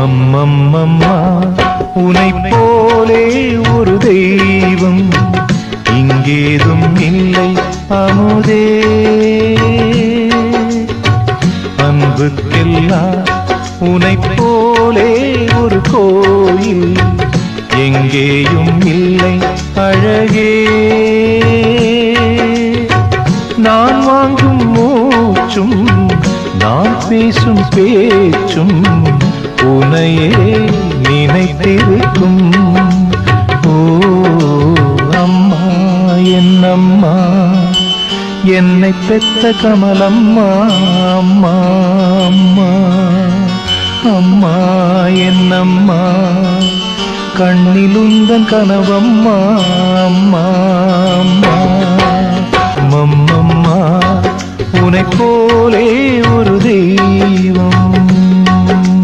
அம்மம்மம்மா உனை போலே ஒரு தெய்வம் இங்கேதும் இல்லை அமுதே. அன்புக்கெல்லாம் உனை போலே ஒரு கோயில் எங்கேயும் இல்லை அழகே. நான் வாங்கும் மூச்சும் நான் பேசும் பேச்சும் உனையே நினைத்திருக்கும். ஓ அம்மா என்னம்மா என்னை பெத்த கமலம்மா. அம்மா அம்மா அம்மா என்னம்மா கண்ணிலுந்தன் கனவம்மா. அம்மா அம்மா மம்மம்மா உனை போலே ஒரு தெய்வம்.